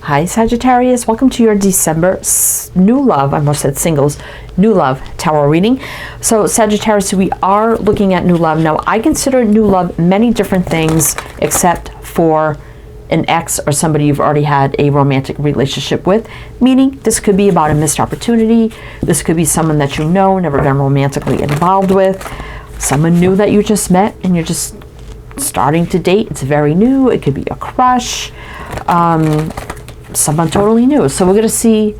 Hi Sagittarius, welcome to your December new love, I almost said singles, new love tarot reading. So Sagittarius, we are looking at new love. Now I consider new love many different things except for an ex or somebody you've already had a romantic relationship with, meaning this could be about a missed opportunity. This could be someone that you know, never been romantically involved with, someone new that you just met and you're just starting to date. It's very new. It could be a crush, someone totally new. So we're going to see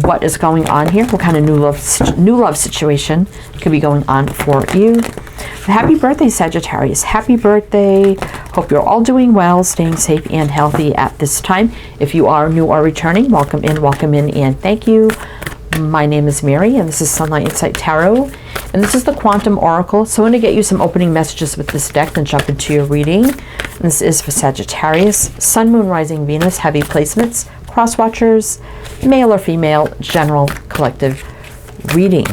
what is going on here, what kind of new love situation could be going on for you. Happy birthday, Sagittarius. Happy birthday. Hope you're all doing well, staying safe and healthy at this time. If you are new or returning, welcome in, and thank you. My name is Mary, and this is Sunlight Insight Tarot, and this is the Quantum Oracle. So I'm going to get you some opening messages with this deck, then jump into your reading. And this is for Sagittarius, Sun, Moon, Rising, Venus, heavy placements, cross watchers, male or female, general, collective reading.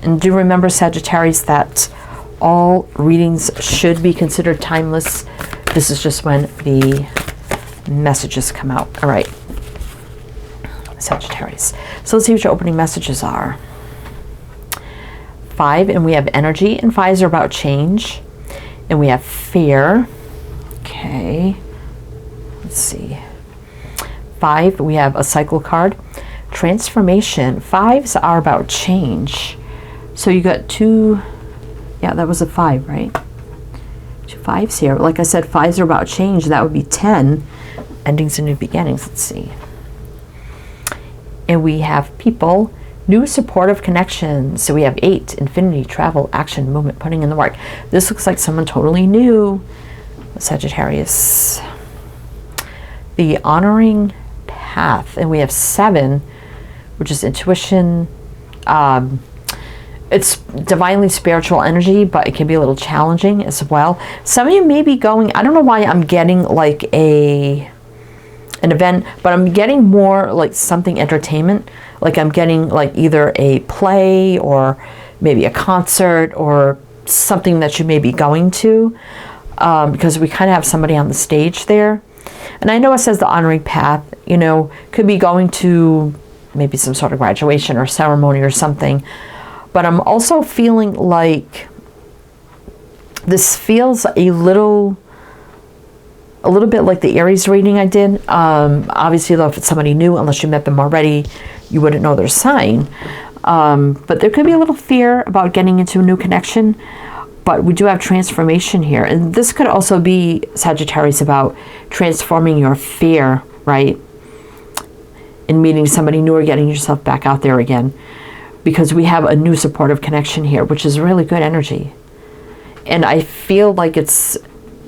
And do remember, Sagittarius, that all readings should be considered timeless. This is just when the messages come out. All right, Sagittarius. So let's see what your opening messages are. 5, and we have energy, and 5s are about change, and we have fear. Okay, let's see. 5, we have a cycle card, transformation. 5s are about change. So you got 2, yeah, that was a 5, right? 2 5s here. Like I said, 5s are about change. That would be 10, endings and new beginnings. Let's see. And we have people, new supportive connections. So we have 8, infinity, travel, action, movement, putting in the work. This looks like someone totally new, Sagittarius. The honoring path, and we have 7, which is intuition. It's divinely spiritual energy, but it can be a little challenging as well. Some of you may be going, I don't know why I'm getting like an event, but I'm getting more like something entertainment. Like I'm getting like either a play or maybe a concert or something that you may be going to, because we kind of have somebody on the stage there. And I know it says the honoring path, you know, could be going to maybe some sort of graduation or ceremony or something. But I'm also feeling like this feels a little bit like the Aries reading I did. Obviously, though, if it's somebody new, unless you met them already, you wouldn't know their sign. But there could be a little fear about getting into a new connection. But we do have transformation here. And this could also be, Sagittarius, about transforming your fear, right? In meeting somebody new or getting yourself back out there again. Because we have a new supportive connection here, which is really good energy. And I feel like it's,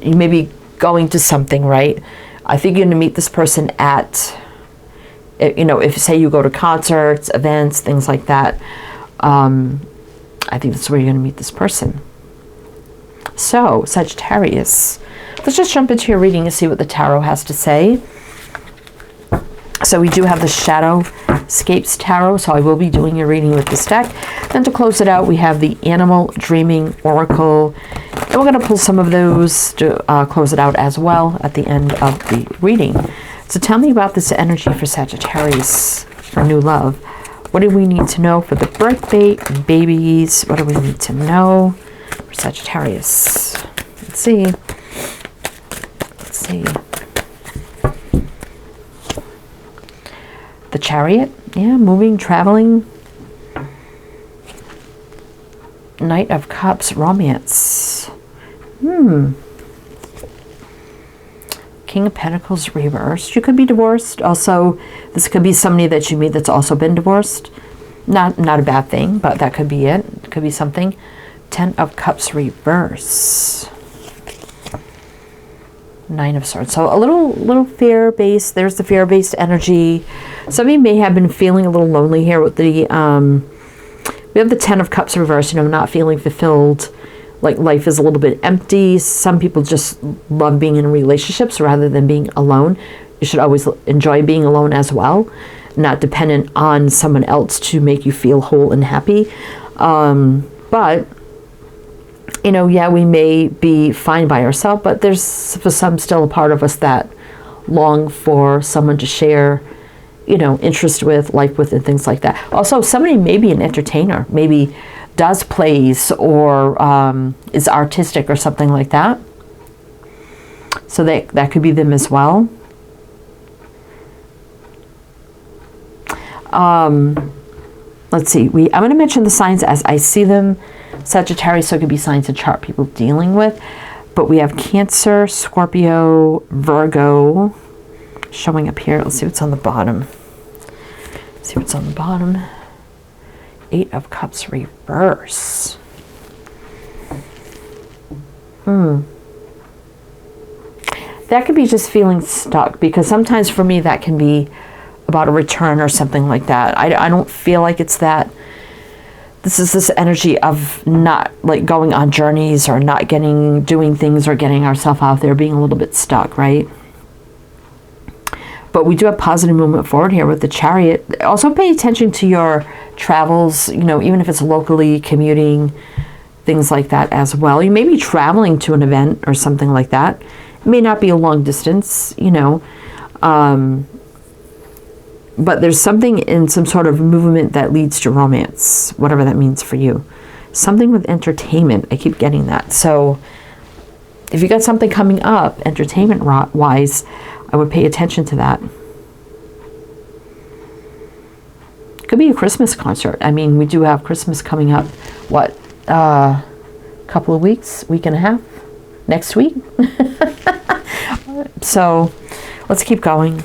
you may be going to something, right? I think you're going to meet this person at, you know, if say you go to concerts, events, things like that. I think that's where you're going to meet this person. So, Sagittarius, let's just jump into your reading and see what the tarot has to say. So we do have the Shadowscapes Tarot, so I will be doing your reading with this deck. Then to close it out, we have the Animal Dreaming Oracle. And we're going to pull some of those to close it out as well at the end of the reading. So tell me about this energy for Sagittarius for new love. What do we need to know for the birthday babies? What do we need to know for Sagittarius? Let's see. Let's see. The Chariot, yeah, moving, traveling. Knight of Cups, romance. King of Pentacles reversed. You could be divorced. Also, this could be somebody that you meet that's also been divorced. Not a bad thing, but that could be it. It could be something. 10 of Cups reverse. 9 of Swords. So a little fear-based. There's the fear-based energy. Some of you may have been feeling a little lonely here with the, we have the 10 of Cups reversed, you know, not feeling fulfilled, like life is a little bit empty. Some people just love being in relationships rather than being alone. You should always enjoy being alone as well, not dependent on someone else to make you feel whole and happy. But, you know, yeah, we may be fine by ourselves, but there's for some still a part of us that long for someone to share, you know, interest with, life with, and things like that. Also, somebody may be an entertainer, maybe does plays or is artistic or something like that. So that could be them as well. Let's see. I'm going to mention the signs as I see them. Sagittarius, so it could be signs of chart people dealing with. But we have Cancer, Scorpio, Virgo showing up here. Let's see what's on the bottom. See what's on the bottom. 8 of Cups reverse. That could be just feeling stuck, because sometimes for me that can be about a return or something like that. I don't feel like it's that. This is this energy of not like going on journeys or not doing things or getting ourselves out there, being a little bit stuck, right? But we do have positive movement forward here with the Chariot. Also pay attention to your travels, you know, even if it's locally commuting, things like that as well. You may be traveling to an event or something like that. It may not be a long distance, you know, but there's something in some sort of movement that leads to romance, whatever that means for you. Something with entertainment. I keep getting that. So if you got something coming up, entertainment-wise, I would pay attention to that. Could be a Christmas concert. I mean, we do have Christmas coming up, what, couple of weeks, week and a half, next week. So let's keep going.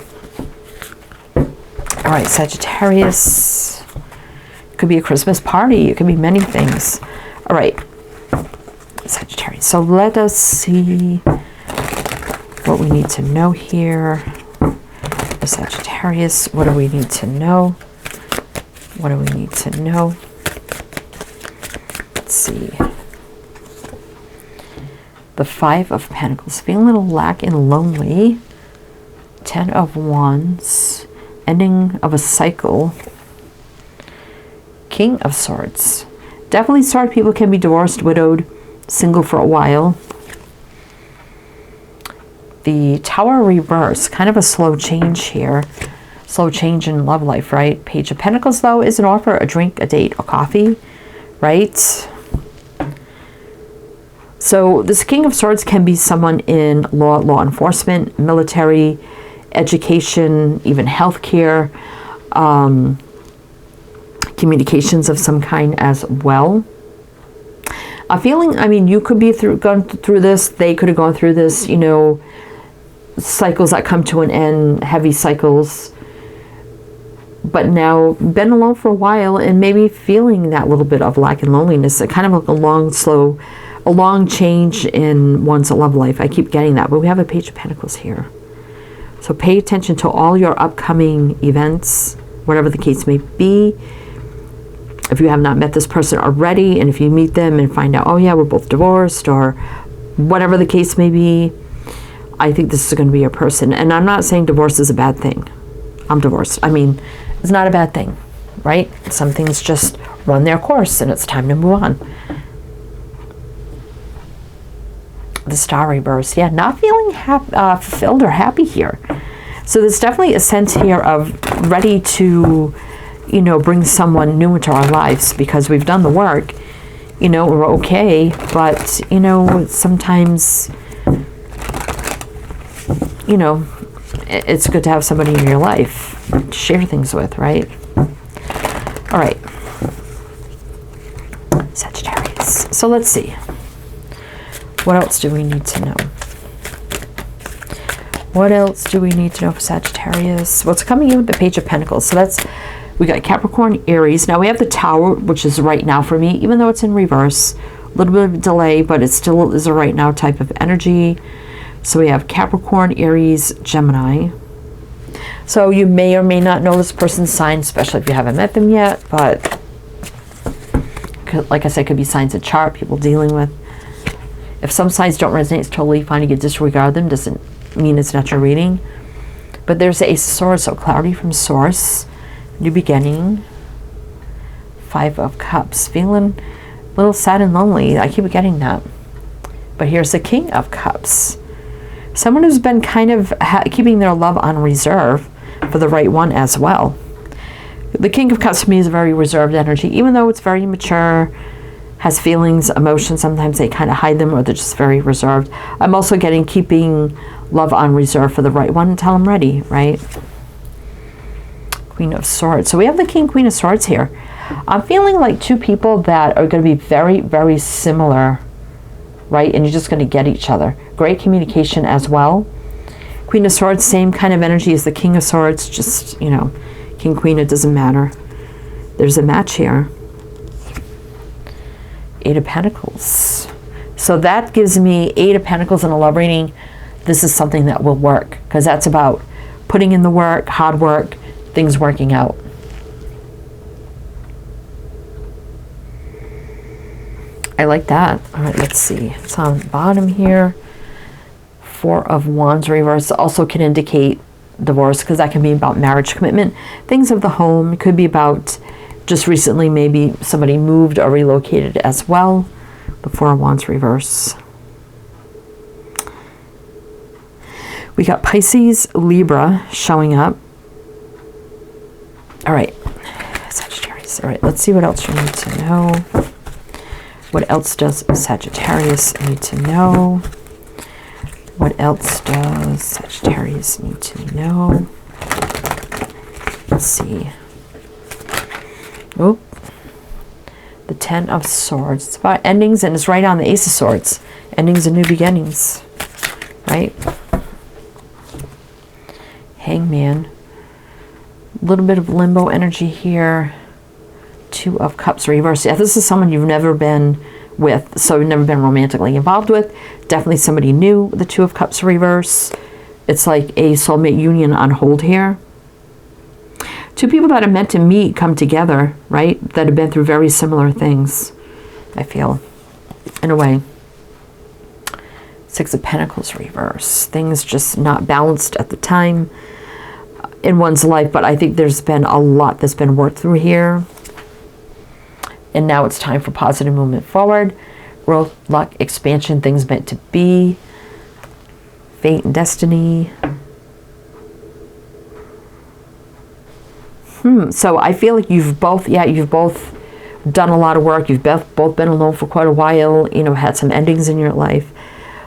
All right, Sagittarius. Could be a Christmas party. It could be many things. All right, Sagittarius. So let us see what we need to know here. The Sagittarius, what do we need to know? What do we need to know? Let's see. The 5 of Pentacles, feeling a little lack and lonely. 10 of Wands, ending of a cycle. King of Swords. Definitely sorry people can be divorced, widowed, single for a while. The Tower reverse, kind of a slow change here. Slow change in love life, right? Page of Pentacles, though, is an offer, a drink, a date, a coffee, right? So this King of Swords can be someone in law enforcement, military, education, even healthcare, communications of some kind as well. A feeling, I mean, you could be gone through this, they could have gone through this, you know, cycles that come to an end, heavy cycles, but now been alone for a while and maybe feeling that little bit of lack and loneliness, kind of like a long change in one's love life. I keep getting that, but we have a Page of Pentacles here. So pay attention to all your upcoming events, whatever the case may be. If you have not met this person already, and if you meet them and find out, oh yeah, we're both divorced, or whatever the case may be, I think this is going to be your person. And I'm not saying divorce is a bad thing. I'm divorced. I mean, it's not a bad thing, right? Some things just run their course and it's time to move on. The Star reverse, yeah, not feeling fulfilled or happy here. So there's definitely a sense here of ready to, you know, bring someone new into our lives because we've done the work, you know, we're okay, but, you know, sometimes, you know, it's good to have somebody in your life to share things with, right? All right, Sagittarius. So let's see. What else do we need to know? What else do we need to know for Sagittarius? What's coming in with the Page of Pentacles? So that's, we got Capricorn, Aries. Now we have the Tower, which is right now for me, even though it's in reverse. A little bit of a delay, but it still is a right now type of energy. So we have Capricorn, Aries, Gemini. So you may or may not know this person's sign, especially if you haven't met them yet. But like I said, it could be signs of chart, people dealing with. If some signs don't resonate, it's totally fine. You can disregard them. Doesn't mean it's not your reading. But there's the Ace of Swords, so clarity from source. New beginning. 5 of Cups. Feeling a little sad and lonely. I keep getting that. But here's the King of Cups. Someone who's been kind of keeping their love on reserve for the right one as well. The King of Cups to me is a very reserved energy, even though it's very mature, has feelings, emotions. Sometimes they kind of hide them, or they're just very reserved. I'm also getting keeping love on reserve for the right one until I'm ready, right? Queen of Swords. So we have the King, Queen of Swords here. I'm feeling like two people that are going to be very, very similar, right? And you're just going to get each other. Great communication as well. Queen of Swords, same kind of energy as the King of Swords, just, you know, King, Queen, it doesn't matter. There's a match here. Eight of Pentacles. So that gives me Eight of Pentacles in a love reading. This is something that will work, because that's about putting in the work, hard work, things working out. I like that. All right, let's see. It's on the bottom here. Four of Wands reverse also can indicate divorce, because that can be about marriage commitment. Things of the home. It could be about just recently maybe somebody moved or relocated as well. The Four of Wands reverse. We got Pisces, Libra showing up. All right, Sagittarius. All right, let's see what else you need to know. What else does Sagittarius need to know? What else does Sagittarius need to know? Let's see. Oh, the Ten of Swords. It's about endings, and it's right on the Ace of Swords. Endings and new beginnings, right? Hangman. A little bit of limbo energy here. Two of Cups reverse. Yeah, this is someone you've never been with, so you've never been romantically involved with. Definitely somebody new. The Two of Cups reverse. It's like a soulmate union on hold here. Two people that are meant to meet come together, right? That have been through very similar things, I feel, in a way. Six of Pentacles reverse. Things just not balanced at the time in one's life, but I think there's been a lot that's been worked through here. And now it's time for positive movement forward. Growth, luck, expansion, things meant to be. Fate and destiny. So I feel like you've both done a lot of work. You've both been alone for quite a while, you know, had some endings in your life.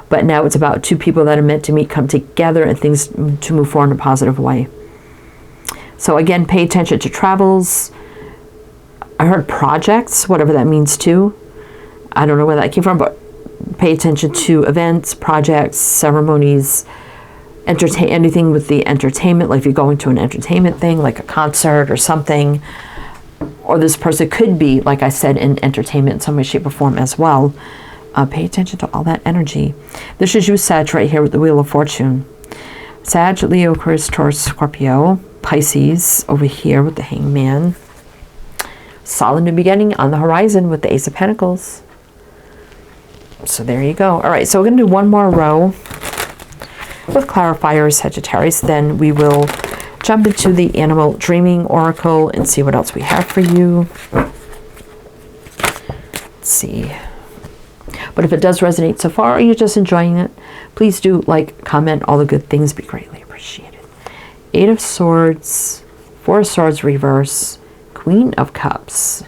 But now it's about two people that are meant to meet, come together, and things to move forward in a positive way. So again, pay attention to travels. I heard projects, whatever that means too. I don't know where that came from, but pay attention to events, projects, ceremonies, anything with the entertainment, like if you're going to an entertainment thing, like a concert or something. Or this person could be, like I said, in entertainment in some way, shape, or form as well. Pay attention to all that energy. This is you, Sag, right here with the Wheel of Fortune. Sag, Leo, Aquarius, Taurus, Scorpio, Pisces over here with the Hangman. Solid new beginning on the horizon with the Ace of Pentacles. So there you go. All right, so we're going to do one more row with clarifiers, Sagittarius. Then we will jump into the Animal Dreaming Oracle and see what else we have for you. Let's see. But if it does resonate so far, or you're just enjoying it, please do like, comment, all the good things, be greatly appreciated. Eight of Swords, Four of Swords reverse, Queen of Cups.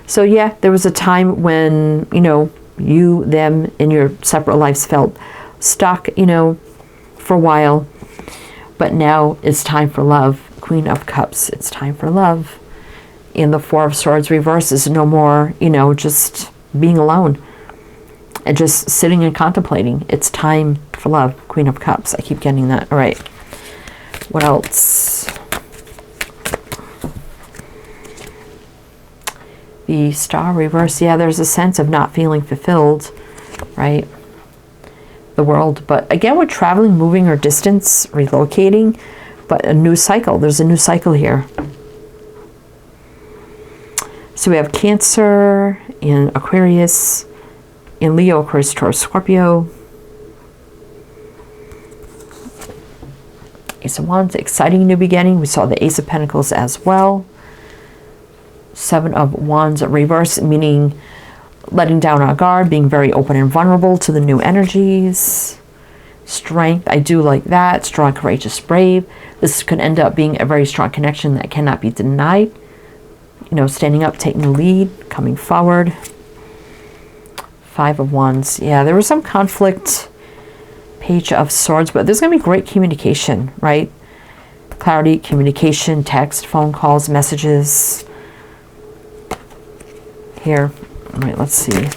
So yeah, there was a time when, you know, you, them, in your separate lives felt stuck, you know, for a while. But now it's time for love. Queen of Cups, it's time for love. And the Four of Swords reverse is no more, you know, just being alone and just sitting and contemplating. It's time for love. Queen of Cups. I keep getting that. All right. What else? The Star reverse. Yeah, there's a sense of not feeling fulfilled, right? The world. But again, we're traveling, moving, or distance, relocating. But a new cycle. There's a new cycle here. So we have Cancer in Aquarius, in Leo, Aquarius, Taurus, Scorpio. Ace of Wands, exciting new beginning. We saw the Ace of Pentacles as well. Seven of Wands reverse, meaning letting down our guard, being very open and vulnerable to the new energies. strength. I do like that. Strong, courageous, brave. This could end up being a very strong connection that cannot be denied. You know, standing up, taking the lead, coming forward. 5 of Wands. Yeah, there was some conflict. Page of Swords, but there's going to be great communication, right? Clarity, communication, text, phone calls, messages. Here. All right, let's see.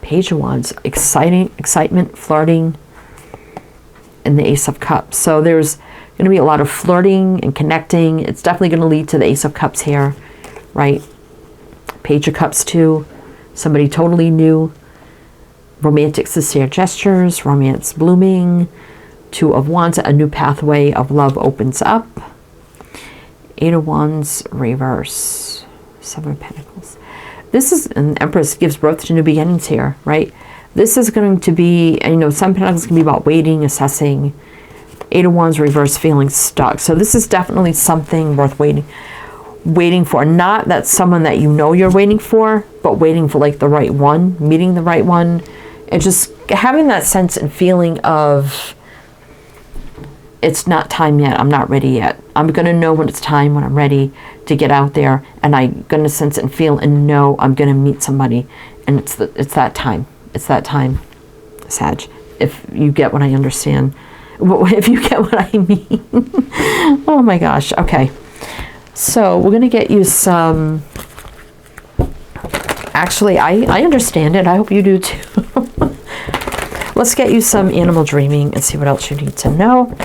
Page of Wands. Excitement, flirting, and the Ace of Cups. So there's going to be a lot of flirting and connecting. It's definitely going to lead to the Ace of Cups here, right? Page of Cups too. Somebody totally new. Romantic, sincere gestures, romance blooming. 2 of Wands, a new pathway of love opens up. 8 of Wands, reverse. 7 of Pentacles. This is, an Empress gives birth to new beginnings here, right? This is going to be, you know, some Pentacles can be about waiting, assessing. 8 of Wands, reverse, feeling stuck. So this is definitely something worth waiting for. Not that someone that you know you're waiting for, but waiting for like the right one, meeting the right one. And just having that sense and feeling of, it's not time yet, I'm not ready yet. I'm going to know when it's time, when I'm ready to get out there, and I'm going to sense and feel and know I'm going to meet somebody. And it's that time. It's that time, Sag. If you get what I understand. If you get what I mean. Oh my gosh. Okay. So we're going to get you some... Actually, I understand it. I hope you do too. Let's get you some animal dreaming and see what else you need to know.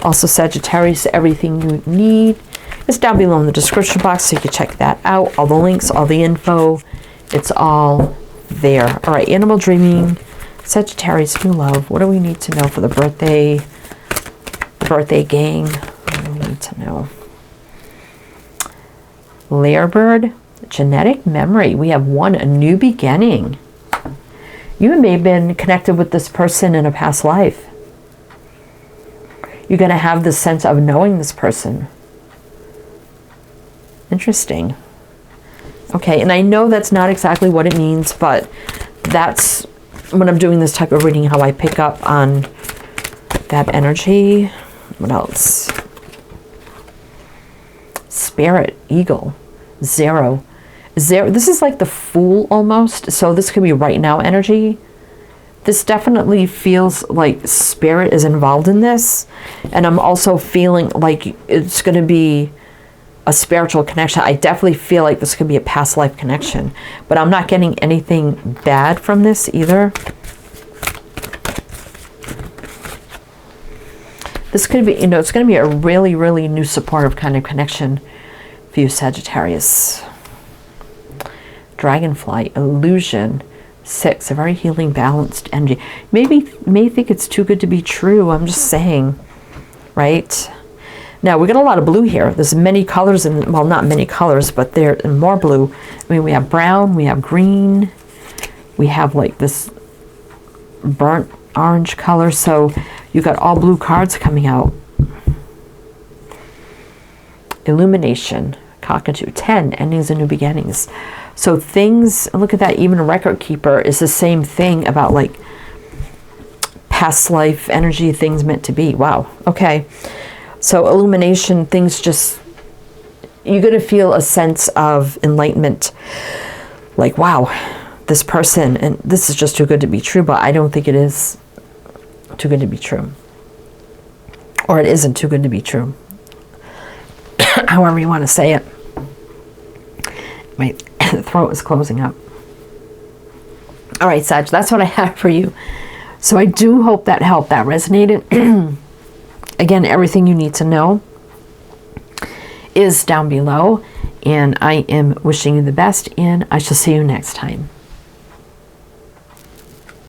Also, Sagittarius, everything you need is down below in the description box, so you can check that out. All the links, all the info, it's all there. All right, animal dreaming, Sagittarius, new love. What do we need to know for the birthday gang? What do we need to know? Lyrebird, genetic memory. We have 1, a new beginning. You may have been connected with this person in a past life. You're going to have the sense of knowing this person. Interesting. Okay, and I know that's not exactly what it means, but that's when I'm doing this type of reading, how I pick up on that energy. What else? Spirit, eagle, 0. This is like the Fool almost. So this could be right now energy. This definitely feels like spirit is involved in this. And I'm also feeling like it's going to be a spiritual connection. I definitely feel like this could be a past life connection. But I'm not getting anything bad from this either. This could be, you know, it's going to be a really, really new supportive kind of connection for you, Sagittarius. Dragonfly, illusion, 6, a very healing, balanced energy. Maybe may think it's too good to be true. I'm just saying, right? Now we got a lot of blue here. There's many colors, and well, not many colors, but they're more blue. I mean, we have brown, we have green, we have like this burnt orange color. So you got all blue cards coming out. Illumination, cockatoo, 10, endings and new beginnings. So things, look at that, even a record keeper is the same thing about like past life energy, things meant to be. Wow. Okay. So illumination, things just, you're going to feel a sense of enlightenment. Like, wow, this person, and this is just too good to be true, but I don't think it is too good to be true. Or it isn't too good to be true. However you want to say it. My throat is closing up. All right, Sag, that's what I have for you. So I do hope that helped, that resonated. Again, everything you need to know is down below. And I am wishing you the best, and I shall see you next time.